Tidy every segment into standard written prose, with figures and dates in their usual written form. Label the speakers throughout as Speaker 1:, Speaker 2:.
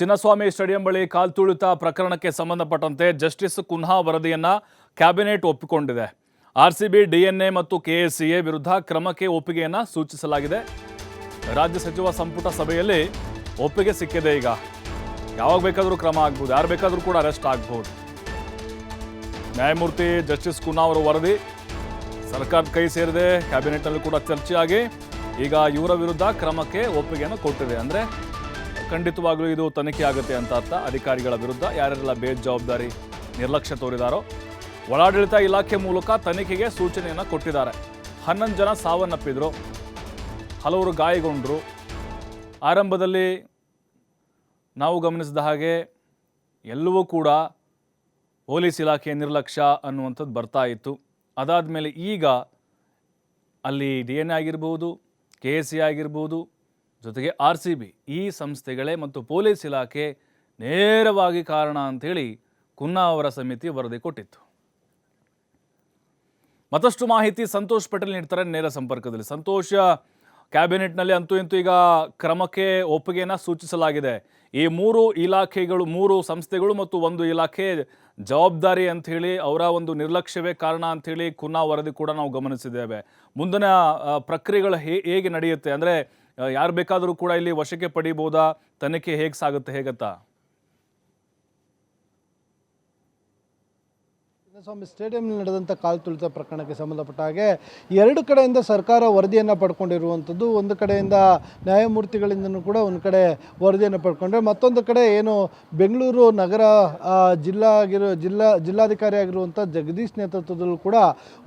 Speaker 1: Chinnaswamy stadium ಬಳಿ ಕಾಲ್ತುಳಿತ ಪ್ರಕರಣಕ್ಕೆ ಸಂಬಂಧಪಟ್ಟಂತೆ ಜಸ್ಟಿಸ್ ಕುನ್ಹಾ ವರದಿಯನ್ನ ಕ್ಯಾಬಿನೆಟ್ ಒಪ್ಪಿಕೊಂಡಿದೆ. ಆರ್ಸಿಬಿ, ಡಿಎನ್ಎ ಮತ್ತು ಕೆಎಸ್ಸಿಎ ವಿರುದ್ಧ ಕ್ರಮಕ್ಕೆ ಒಪ್ಪಿಗೆಯನ್ನ ಸೂಚಿಸಲಾಗಿದೆ. ರಾಜ್ಯ ಸಚಿವ ಸಂಪುಟ ಸಭೆಯಲ್ಲಿ ಒಪ್ಪಿಗೆ ಸಿಕ್ಕಿದೆ. ಈಗ ಯಾವಾಗ ಬೇಕಾದರೂ ಕ್ರಮ ಆಗ್ಬೋದು, ಯಾರು ಬೇಕಾದರೂ ಕೂಡ ಅರೆಸ್ಟ್ ಆಗ್ಬೋದು. ನ್ಯಾಯಮೂರ್ತಿ ಜಸ್ಟಿಸ್ ಕುನ್ಹಾ ಅವರ ವರದಿ ಸರ್ಕಾರದ ಕೈ ಸೇರಿದೆ. ಕ್ಯಾಬಿನೆಟ್ನಲ್ಲಿ ಕೂಡ ಚರ್ಚೆಯಾಗಿ ಈಗ ಇವರ ವಿರುದ್ಧ ಕ್ರಮಕ್ಕೆ ಒಪ್ಪಿಗೆಯನ್ನು ಕೊಟ್ಟಿದೆ. ಅಂದರೆ ಖಂಡಿತವಾಗ್ಲೂ ಇದು ತನಿಖೆ ಆಗುತ್ತೆ ಅಂತ ಅರ್ಥ. ಅಧಿಕಾರಿಗಳ ವಿರುದ್ಧ ಯಾರೆಲ್ಲ ಬೇಜವಾಬ್ದಾರಿ ನಿರ್ಲಕ್ಷ್ಯ ತೋರಿದಾರೋ ಒಳಾಡಳಿತ ಇಲಾಖೆ ಮೂಲಕ ತನಿಖೆಗೆ ಸೂಚನೆಯನ್ನು ಕೊಟ್ಟಿದ್ದಾರೆ. 11 ಜನ ಸಾವನ್ನಪ್ಪಿದ್ರು, ಹಲವರು ಗಾಯಗೊಂಡರು. ಆರಂಭದಲ್ಲಿ ನಾವು ಗಮನಿಸಿದ ಹಾಗೆ ಎಲ್ಲವೂ ಕೂಡ ಪೊಲೀಸ್ ಇಲಾಖೆ ನಿರ್ಲಕ್ಷ್ಯ ಅನ್ನುವಂಥದ್ದು ಬರ್ತಾ ಇತ್ತು. ಅದಾದ ಮೇಲೆ ಈಗ ಅಲ್ಲಿ ಡಿಎನ್ಎ ಆಗಿರ್ಬೋದು, ಕೆಎಸ್ಸಿ ಆಗಿರ್ಬೋದು, ಜೊತೆಗೆ ಆರ್ಸಿಬಿ, ಈ ಸಂಸ್ಥೆಗಳೇ ಮತ್ತು ಪೊಲೀಸ್ ಇಲಾಖೆ ನೇರವಾಗಿ ಕಾರಣ ಅಂಥೇಳಿ ಕುನ್ನಾ ಅವರ ಸಮಿತಿ ವರದಿ ಕೊಟ್ಟಿತ್ತು. ಮತ್ತಷ್ಟು ಮಾಹಿತಿ ಸಂತೋಷ್ ಪಟೇಲ್ ನೀಡ್ತಾರೆ ನೇರ ಸಂಪರ್ಕದಲ್ಲಿ. ಸಂತೋಷ, ಕ್ಯಾಬಿನೆಟ್ನಲ್ಲಿ ಅಂತೂ ಇಂತೂ ಈಗ ಕ್ರಮಕ್ಕೆ ಒಪ್ಪಿಗೆಯನ್ನು ಸೂಚಿಸಲಾಗಿದೆ. ಈ 3 ಇಲಾಖೆಗಳು, 3 ಸಂಸ್ಥೆಗಳು ಮತ್ತು 1 ಇಲಾಖೆ ಜವಾಬ್ದಾರಿ ಅಂಥೇಳಿ ಅವರ ಒಂದು ನಿರ್ಲಕ್ಷ್ಯವೇ ಕಾರಣ ಅಂಥೇಳಿ ಕುನ್ನಾ ವರದಿ ಕೂಡ ನಾವು ಗಮನಿಸಿದ್ದೇವೆ. ಮುಂದಿನ ಪ್ರಕ್ರಿಯೆಗಳು ಹೇಗೆ ನಡೆಯುತ್ತೆ? ಅಂದರೆ ಯಾರು ಬೇಕಾದರೂ ಕೂಡ ಇಲ್ಲಿ ವಶಕ್ಕೆ ಪಡಿಬೋದಾ? ತನಿಖೆ ಹೇಗೆ ಸಾಗುತ್ತೆ, ಹೇಗತ್ತಾ?
Speaker 2: ಚಿನ್ನಸ್ವಾಮಿ ಸ್ಟೇಡಿಯಂನಲ್ಲಿ ನಡೆದಂಥ ಕಾಲ್ತುಳಿತ ಪ್ರಕರಣಕ್ಕೆ ಸಂಬಂಧಪಟ್ಟ ಹಾಗೆ 2 ಕಡೆಯಿಂದ ಸರ್ಕಾರ ವರದಿಯನ್ನು ಪಡ್ಕೊಂಡಿರುವಂಥದ್ದು. ಒಂದು ಕಡೆಯಿಂದ ನ್ಯಾಯಮೂರ್ತಿಗಳಿಂದನೂ ಕೂಡ ಒಂದು ಕಡೆ ವರದಿಯನ್ನು ಪಡ್ಕೊಂಡ್ರೆ, ಮತ್ತೊಂದು ಕಡೆ ಏನು ಬೆಂಗಳೂರು ನಗರ ಜಿಲ್ಲಾಧಿಕಾರಿ ಆಗಿರುವಂಥ ಜಗದೀಶ್ ನೇತೃತ್ವದಲ್ಲೂ ಕೂಡ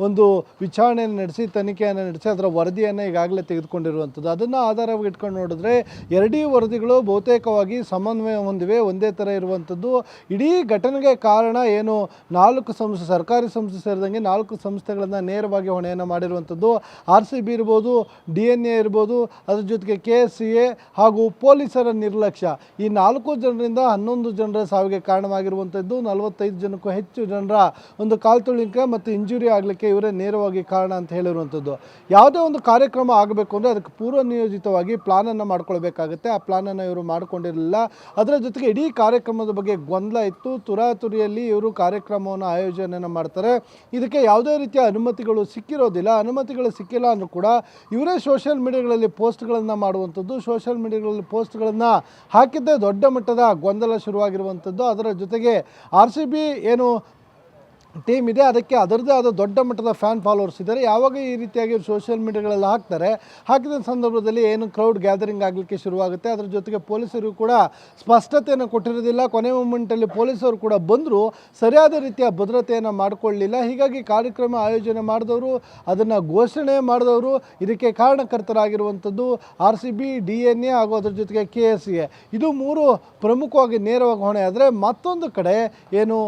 Speaker 2: ಒಂದು ವಿಚಾರಣೆಯನ್ನು ನಡೆಸಿ ತನಿಖೆಯನ್ನು ನಡೆಸಿ ಅದರ ವರದಿಯನ್ನು ಈಗಾಗಲೇ ತೆಗೆದುಕೊಂಡಿರುವಂಥದ್ದು. ಅದನ್ನು ಆಧಾರವಾಗಿ ಇಟ್ಕೊಂಡು ನೋಡಿದ್ರೆ 2 ವರದಿಗಳು ಬಹುತೇಕವಾಗಿ ಸಮನ್ವಯ ಹೊಂದಿವೆ, ಒಂದೇ ಥರ ಇರುವಂಥದ್ದು. ಇಡೀ ಘಟನೆಗೆ ಕಾರಣ ಏನು 4 ಸರ್ಕಾರಿ ಸಂಸ್ಥೆ ಸೇರಿದಂಗೆ 4 ಸಂಸ್ಥೆಗಳನ್ನು ನೇರವಾಗಿ ಹೊಣೆಯನ್ನು ಮಾಡಿರುವಂಥದ್ದು. ಆರ್ಸಿಬಿ ಇರ್ಬೋದು, ಡಿಎನ್ಎ ಇರ್ಬೋದು, ಅದ್ರ ಜೊತೆಗೆ ಕೆಎಸ್ಸಿಎ ಹಾಗೂ ಪೊಲೀಸರ ನಿರ್ಲಕ್ಷ್ಯ. ಈ 4 ಜನರಿಂದ 11 ಜನರ ಸಾವಿಗೆ ಕಾರಣವಾಗಿರುವಂಥದ್ದು. 45 ಜನಕ್ಕೂ ಹೆಚ್ಚು ಜನರ ಒಂದು ಕಾಲ್ತುಳಿಕೆ ಮತ್ತು ಇಂಜುರಿ ಆಗಲಿಕ್ಕೆ ಇವರೇ ನೇರವಾಗಿ ಕಾರಣ ಅಂತ ಹೇಳಿರುವಂಥದ್ದು. ಯಾವುದೇ ಒಂದು ಕಾರ್ಯಕ್ರಮ ಆಗಬೇಕು ಅಂದರೆ ಅದಕ್ಕೆ ಪೂರ್ವ ನಿಯೋಜಿತವಾಗಿ ಪ್ಲಾನನ್ನು ಮಾಡ್ಕೊಳ್ಬೇಕಾಗುತ್ತೆ. ಆ ಪ್ಲಾನನ್ನು ಇವರು ಮಾಡಿಕೊಂಡಿರಲಿಲ್ಲ. ಅದರ ಜೊತೆಗೆ ಇಡೀ ಕಾರ್ಯಕ್ರಮದ ಬಗ್ಗೆ ಗೊಂದಲ ಇತ್ತು. ತುರಾತುರಿಯಲ್ಲಿ ಇವರು ಕಾರ್ಯಕ್ರಮವನ್ನು ಆಯೋಜನೆಯನ್ನು ಮಾಡ್ತಾರೆ. ಇದಕ್ಕೆ ಯಾವುದೇ ರೀತಿಯ ಅನುಮತಿಗಳು ಸಿಕ್ಕಿರೋದಿಲ್ಲ. ಅನುಮತಿಗಳು ಸಿಕ್ಕಿಲ್ಲ ಅಂದರೂ ಕೂಡ ಇವರೇ ಸೋಷಿಯಲ್ ಮೀಡಿಯಾಗಳಲ್ಲಿ ಪೋಸ್ಟ್ಗಳನ್ನು ಮಾಡುವಂಥದ್ದು. ಸೋಷಿಯಲ್ ಮೀಡಿಯಾಗಳಲ್ಲಿ ಪೋಸ್ಟ್ಗಳನ್ನು ಹಾಕಿದ್ದೇ ದೊಡ್ಡ ಮಟ್ಟದ ಗೊಂದಲ ಶುರುವಾಗಿರುವಂಥದ್ದು. ಅದರ ಜೊತೆಗೆ ಆರ್ಸಿಬಿ ಏನು ಟೀಮ್ ಇದೆ, ಅದಕ್ಕೆ ಅದರದ್ದೇ ಆದ ದೊಡ್ಡ ಮಟ್ಟದ ಫ್ಯಾನ್ ಫಾಲೋವರ್ಸ್ ಇದ್ದಾರೆ. ಯಾವಾಗ ಈ ರೀತಿಯಾಗಿ ಸೋಷಿಯಲ್ ಮೀಡಿಯಾಗಳೆಲ್ಲ ಹಾಕಿದ ಸಂದರ್ಭದಲ್ಲಿ ಏನು ಕ್ರೌಡ್ ಗ್ಯಾದರಿಂಗ್ ಆಗಲಿಕ್ಕೆ ಶುರುವಾಗುತ್ತೆ. ಅದರ ಜೊತೆಗೆ ಪೊಲೀಸರು ಕೂಡ ಸ್ಪಷ್ಟತೆಯನ್ನು ಕೊಟ್ಟಿರೋದಿಲ್ಲ. ಕೊನೆ ಮೂಮೆಂಟಲ್ಲಿ ಪೊಲೀಸರು ಕೂಡ ಬಂದರೂ ಸರಿಯಾದ ರೀತಿಯ ಭದ್ರತೆಯನ್ನು ಮಾಡಿಕೊಳ್ಳಲಿಲ್ಲ. ಹೀಗಾಗಿ ಕಾರ್ಯಕ್ರಮ ಆಯೋಜನೆ ಮಾಡಿದವರು, ಅದನ್ನು ಘೋಷಣೆ ಮಾಡಿದವರು, ಇದಕ್ಕೆ ಕಾರಣಕರ್ತರಾಗಿರುವಂಥದ್ದು ಆರ್ಸಿಬಿ, ಡಿಎನ್ಎ ಹಾಗೂ ಅದರ ಜೊತೆಗೆ ಕೆಎಸ್ಸಿಎ. ಇದು 3 ಪ್ರಮುಖವಾಗಿ ನೇರವಾಗಿ ಹೊಣೆ. ಆದರೆ ಮತ್ತೊಂದು ಕಡೆ ಏನು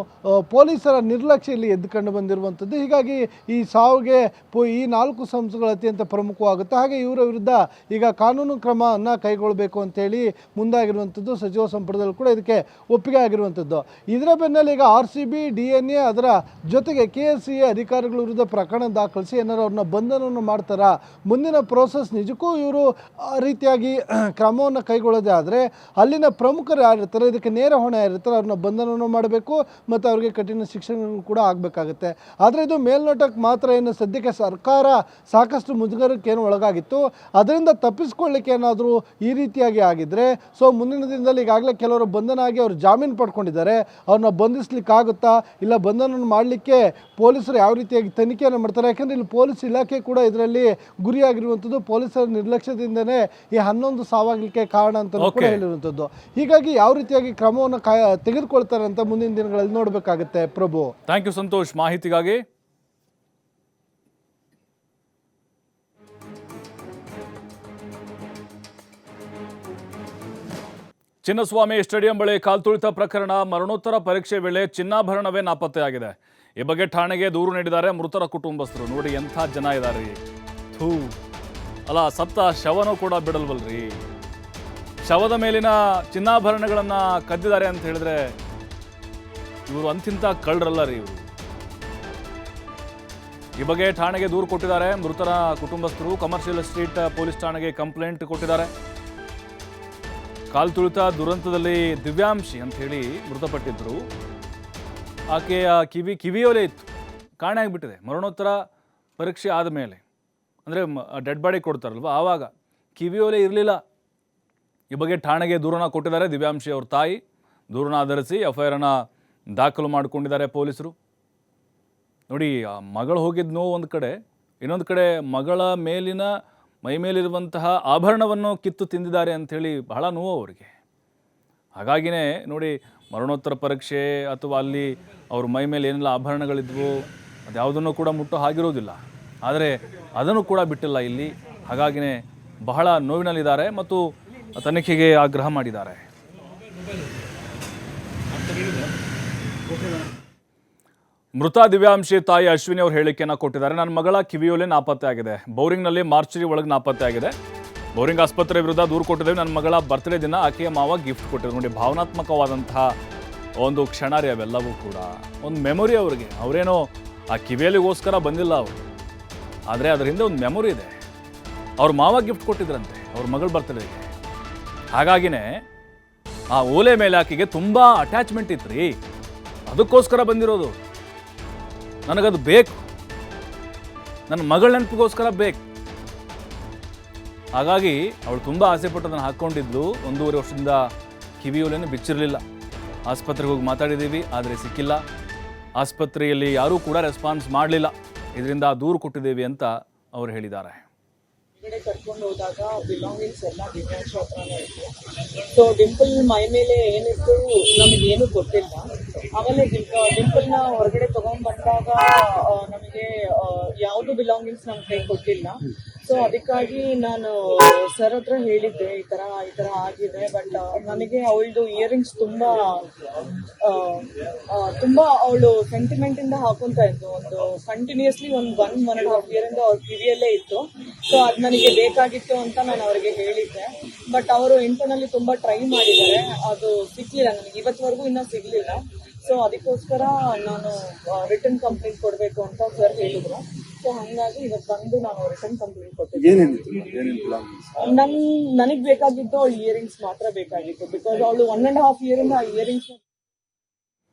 Speaker 2: ಪೊಲೀಸರ ನಿರ್ಲಕ್ಷ್ಯ ಇಲ್ಲಿ ಎದ್ದು ಕಂಡು ಬಂದಿರುವಂಥದ್ದು. ಹೀಗಾಗಿ ಈ ಸಾವಿಗೆ ಈ 4 ಸಂಸ್ಥೆಗಳು ಅತ್ಯಂತ ಪ್ರಮುಖವಾಗುತ್ತೆ. ಹಾಗೆ ಇವರ ವಿರುದ್ಧ ಈಗ ಕಾನೂನು ಕ್ರಮವನ್ನು ಕೈಗೊಳ್ಳಬೇಕು ಅಂತೇಳಿ ಮುಂದಾಗಿರುವಂಥದ್ದು. ಸಚಿವ ಸಂಪುಟದಲ್ಲಿ ಕೂಡ ಇದಕ್ಕೆ ಒಪ್ಪಿಗೆ ಆಗಿರುವಂಥದ್ದು. ಇದರ ಬೆನ್ನಲ್ಲಿ ಈಗ ಆರ್ಸಿಬಿ, ಡಿಎನ್ಎ ಅದರ ಜೊತೆಗೆ ಕೆಎಸ್ಸಿಎ ಅಧಿಕಾರಿಗಳ ವಿರುದ್ಧ ಪ್ರಕರಣ ದಾಖಲಿಸಿ ಏನಾರು ಅವ್ರನ್ನ ಬಂಧನವನ್ನು ಮಾಡ್ತಾರಾ? ಮುಂದಿನ ಪ್ರೋಸೆಸ್ ನಿಜಕ್ಕೂ ಇವರು ಆ ರೀತಿಯಾಗಿ ಕ್ರಮವನ್ನು ಕೈಗೊಳ್ಳೋದೇ ಆದರೆ ಅಲ್ಲಿನ ಪ್ರಮುಖರು ಯಾರಿರ್ತಾರೆ, ಇದಕ್ಕೆ ನೇರ ಹೊಣೆ ಯಾರಿರ್ತಾರೆ, ಅವ್ರನ್ನ ಬಂಧನವನ್ನು ಮಾಡಬೇಕು ಮತ್ತು ಅವರಿಗೆ ಕಠಿಣ ಶಿಕ್ಷೆಗಳು ಕೂಡ ಆಗಬೇಕಾಗುತ್ತೆ. ಆದರೆ ಇದು ಮೇಲ್ನೋಟಕ್ಕೆ ಮಾತ್ರ ಏನು ಸದ್ಯಕ್ಕೆ ಸರ್ಕಾರ ಸಾಕಷ್ಟು ಮುಜುಗರಕ್ಕೆ ಏನು ಒಳಗಾಗಿತ್ತು, ಅದರಿಂದ ತಪ್ಪಿಸ್ಕೊಳ್ಳಿಕ್ಕೆ ಏನಾದರೂ ಈ ರೀತಿಯಾಗಿ ಆಗಿದ್ದರೆ ಮುಂದಿನ ದಿನದಲ್ಲಿ ಈಗಾಗಲೇ ಕೆಲವರು ಬಂಧನ ಆಗಿ ಅವರು ಜಾಮೀನು ಪಡ್ಕೊಂಡಿದ್ದಾರೆ. ಅವ್ರನ್ನ ಬಂಧಿಸಲಿಕ್ಕಾಗುತ್ತಾ? ಇಲ್ಲ ಬಂಧನ ಮಾಡಲಿಕ್ಕೆ ಪೊಲೀಸರು ಯಾವ ರೀತಿಯಾಗಿ ತನಿಖೆಯನ್ನು ಮಾಡ್ತಾರೆ? ಯಾಕೆಂದರೆ ಇಲ್ಲಿ ಪೊಲೀಸ್ ಇಲಾಖೆ ಕೂಡ ಇದರಲ್ಲಿ ಗುರಿಯಾಗಿರುವಂಥದ್ದು. ಪೊಲೀಸರ ನಿರ್ಲಕ್ಷ್ಯದಿಂದನೇ ಈ 11 ಸಾವಾಗಲಿಕ್ಕೆ ಕಾರಣ ಅಂತ ಕೂಡ ಹೇಳಿರುವಂಥದ್ದು. ಹೀಗಾಗಿ ಯಾವ ರೀತಿಯಾಗಿ ಕ್ರಮವನ್ನು ತೆಗೆದುಕೊಳ್ತಾರೆ ಅಂತ ಮುಂದಿನ ದಿನಗಳಲ್ಲಿ ನೋಡಬೇಕಾಗುತ್ತೆ. ಪ್ರಭು,
Speaker 1: ಥ್ಯಾಂಕ್ ಯು ಸಂತೋಷ್ ಮಾಹಿತಿಗಾಗಿ. ಚಿನ್ನಸ್ವಾಮಿ ಸ್ಟೇಡಿಯಂ ಬಳಿ ಕಾಲ್ತುಳಿತ ಪ್ರಕರಣ, ಮರಣೋತ್ತರ ಪರೀಕ್ಷೆ ವೇಳೆ ಚಿನ್ನಾಭರಣವೇ ನಾಪತ್ತೆಯಾಗಿದೆ. ಈ ಬಗ್ಗೆ ಠಾಣೆಗೆ ದೂರು ನೀಡಿದ್ದಾರೆ ಮೃತರ ಕುಟುಂಬಸ್ಥರು. ನೋಡಿ ಎಂಥ ಜನ ಇದ್ದಾರೆ. ಅಲ್ಲ, ಸತ್ತ ಶವನೂ ಕೂಡ ಬಿಡಲ್ವಲ್ರಿ. ಶವದ ಮೇಲಿನ ಚಿನ್ನಾಭರಣಗಳನ್ನು ಕದ್ದಿದ್ದಾರೆ ಅಂತ ಹೇಳಿದ್ರೆ ಇವರು ಅಂತಿಂತ ಕಳ್ಳರಲ್ಲ ರೀ ಇವರು. ಈ ಬಗ್ಗೆ ಠಾಣೆಗೆ ದೂರು ಕೊಟ್ಟಿದ್ದಾರೆ ಮೃತರ ಕುಟುಂಬಸ್ಥರು. ಕಮರ್ಷಿಯಲ್ ಸ್ಟ್ರೀಟ್ ಪೊಲೀಸ್ ಠಾಣೆಗೆ ಕಂಪ್ಲೇಂಟ್ ಕೊಟ್ಟಿದ್ದಾರೆ. ಕಾಲು ತುಳಿತ ದುರಂತದಲ್ಲಿ ದಿವ್ಯಾಂಶಿ ಅಂತ ಹೇಳಿ ಮೃತಪಟ್ಟಿದ್ರು. ಆಕೆಯ ಕಿವಿಯೋಲೆ ಇತ್ತು, ಕಾಣೆ ಆಗಿಬಿಟ್ಟಿದೆ. ಮರಣೋತ್ತರ ಪರೀಕ್ಷೆ ಆದಮೇಲೆ ಅಂದರೆ ಡೆಡ್ ಬಾಡಿ ಕೊಡ್ತಾರಲ್ವ, ಆವಾಗ ಕಿವಿಯೋಲೆ ಇರಲಿಲ್ಲ. ಈ ಬಗ್ಗೆ ಠಾಣೆಗೆ ದೂರನ ಕೊಟ್ಟಿದ್ದಾರೆ ದಿವ್ಯಾಂಶಿ ಅವ್ರ ತಾಯಿ. ದೂರನ ಆಧರಿಸಿ FIR ದಾಖಲು ಮಾಡಿಕೊಂಡಿದ್ದಾರೆ ಪೊಲೀಸರು. ನೋಡಿ, ಆ ಮಗಳು ಹೋಗಿದ್ದ ನೋವು ಒಂದು ಕಡೆ, ಇನ್ನೊಂದು ಕಡೆ ಮಗಳ ಮೈ ಮೇಲಿರುವಂತಹ ಆಭರಣವನ್ನು ಕಿತ್ತು ತಿಂದಿದ್ದಾರೆ ಅಂಥೇಳಿ ಬಹಳ ನೋವು ಅವರಿಗೆ. ಹಾಗಾಗಿನೇ ನೋಡಿ, ಮರಣೋತ್ತರ ಪರೀಕ್ಷೆ ಅಥವಾ ಅಲ್ಲಿ ಅವ್ರ ಮೈ ಮೇಲೆ ಏನೆಲ್ಲ ಆಭರಣಗಳಿದ್ವು ಅದ್ಯಾವುದನ್ನು ಕೂಡ ಮುಟ್ಟೋ ಹಾಗಿರೋದಿಲ್ಲ. ಆದರೆ ಅದನ್ನು ಕೂಡ ಬಿಟ್ಟಿಲ್ಲ ಇಲ್ಲಿ. ಹಾಗಾಗಿನೇ ಬಹಳ ನೋವಿನಲ್ಲಿದ್ದಾರೆ ಮತ್ತು ತನಿಖೆಗೆ ಆಗ್ರಹ ಮಾಡಿದ್ದಾರೆ. ಮೃತ ದಿವ್ಯಾಂಶಿ ತಾಯಿ ಅಶ್ವಿನಿ ಅವರು ಹೇಳಿಕೆಯನ್ನು ಕೊಟ್ಟಿದ್ದಾರೆ. ನನ್ನ ಮಗಳ ಕಿವಿಯೋಲೆ ನಾಪತ್ತೆ ಆಗಿದೆ. ಬೋರಿಂಗ್ನಲ್ಲಿ ಮಾರ್ಚರಿ ಒಳಗೆ ನಾಪತ್ತೆ ಆಗಿದೆ. ಬೋರಿಂಗ್ ಆಸ್ಪತ್ರೆ ವಿರುದ್ಧ ದೂರು ಕೊಟ್ಟಿದ್ದೇವೆ. ನನ್ನ ಮಗಳ ಬರ್ತ್ಡೇ ದಿನ ಆಕೆಯ ಮಾವ ಗಿಫ್ಟ್ ಕೊಟ್ಟಿದ್ರು. ನೋಡಿ, ಭಾವನಾತ್ಮಕವಾದಂತಹ ಒಂದು ಕ್ಷಣ ರೀ ಅವೆಲ್ಲವೂ ಕೂಡ. ಒಂದು ಮೆಮೊರಿ ಅವ್ರಿಗೆ. ಅವರೇನೋ ಆ ಕಿವಿಯಲ್ಲಿಗೋಸ್ಕರ ಬಂದಿಲ್ಲ ಅವರು, ಆದರೆ ಅದರ ಹಿಂದೆ ಒಂದು ಮೆಮೊರಿ ಇದೆ. ಅವ್ರ ಮಾವ ಗಿಫ್ಟ್ ಕೊಟ್ಟಿದ್ರಂತೆ ಅವ್ರ ಮಗಳ ಬರ್ತ್ಡೇಗೆ. ಹಾಗಾಗಿನೇ ಆ ಓಲೆ ಮೇಲೆ ಆಕೆಗೆ ತುಂಬ ಅಟ್ಯಾಚ್ಮೆಂಟ್ ಇತ್ತು ರೀ, ಅದಕ್ಕೋಸ್ಕರ ಬಂದಿರೋದು. ನನಗದು ಬೇಕು, ನನ್ನ ಮಗಳ ನೆನಪಿಗೋಸ್ಕರ ಬೇಕು. ಹಾಗಾಗಿ ಅವಳು ತುಂಬ ಆಸೆ ಪಟ್ಟು ಅದನ್ನು ಹಾಕ್ಕೊಂಡಿದ್ಲು. 1.5 ವರ್ಷದಿಂದ ಕಿವಿಯೋಲೆನೂ ಬಿಚ್ಚಿರಲಿಲ್ಲ. ಆಸ್ಪತ್ರೆಗೆ ಹೋಗಿ ಮಾತಾಡಿದ್ದೀವಿ, ಆದರೆ ಸಿಕ್ಕಿಲ್ಲ. ಆಸ್ಪತ್ರೆಯಲ್ಲಿ ಯಾರೂ ಕೂಡ ರೆಸ್ಪಾನ್ಸ್ ಮಾಡಲಿಲ್ಲ. ಇದರಿಂದ ದೂರು ಕೊಟ್ಟಿದ್ದೀವಿ ಅಂತ ಅವರು ಹೇಳಿದ್ದಾರೆ.
Speaker 3: ಕರ್ಕೊಂಡು ಹೋದಾಗ ಬಿಲಾಂಗಿಂಗ್ಸ್ ಎಲ್ಲ ದಿವ್ಯಾಂಶ ಹತ್ರನೇ ಇತ್ತು. ಸೊ ಡಿಂಪಲ್ ಮೈ ಮೇಲೆ ಏನಿತ್ತು ನಮಗೇನು ಗೊತ್ತಿಲ್ಲ. ಆಮೇಲೆ ಡಿಂಪಲ್ನ ಹೊರಗಡೆ ತಗೊಂಡ್ ಬಂದಾಗ ನಮಗೆ ಯಾವುದು ಬಿಲಾಂಗಿಂಗ್ಸ್ ನಮ್ಮ ಕೈ ಕೊಟ್ಟಿಲ್ಲ. ಸೊ ಅದಕ್ಕಾಗಿ ನಾನು ಸರ್ ಹತ್ರ ಹೇಳಿದ್ದೆ, ಈ ತರ ಆಗಿದೆ. ಬಟ್ ನನಗೆ ಅವಳದು ಇಯರಿಂಗ್ಸ್ ತುಂಬಾ ಅವಳು ಸೆಂಟಿಮೆಂಟ್ ಇಂದ ಹಾಕೊಂತ ಇದ್ದು. ಒಂದು ಕಂಟಿನ್ಯೂಸ್ಲಿ 1.5 year ಇಂದ ಅವ್ರ ಕಿವಿಯಲ್ಲೇ ಇತ್ತು. ಸೊ ಅದು ನನಗೆ ಬೇಕಾಗಿತ್ತು ಅಂತ ನಾನು ಅವ್ರಿಗೆ ಹೇಳಿದ್ದೆ. ಬಟ್ ಅವರು ಇಂಟರ್ನಲ್ಲಿ ತುಂಬಾ ಟ್ರೈ ಮಾಡಿದ್ದಾರೆ, ಅದು ಸಿಗ್ಲಿಲ್ಲ ನನಗೆ, ಇವತ್ತವರೆಗೂ ಇನ್ನೂ ಸಿಗ್ಲಿಲ್ಲ. ಸೊ ಅದಕ್ಕೋಸ್ಕರ ನಾನು ರಿಟರ್ನ್ ಕಂಪ್ಲೇಂಟ್ ಕೊಡಬೇಕು ಅಂತ ಸರ್ ಹೇಳಿದ್ರು. ಸೊ ಹಂಗಾಗಿ ಇವತ್ತು ಬಂದು ನಾನು ರಿಟರ್ನ್ ಕಂಪ್ಲೇಂಟ್ ಕೊಟ್ಟಿದ್ದೆ. ನನಗೆ ಬೇಕಾಗಿದ್ದು ಅವಳು ಇಯರಿಂಗ್ಸ್ ಮಾತ್ರ ಬೇಕಾಗಿತ್ತು. ಬಿಕಾಸ್ ಅವಳು 1.5 year ಇಂದ ಆ ಇಯರಿಂಗ್ಸ್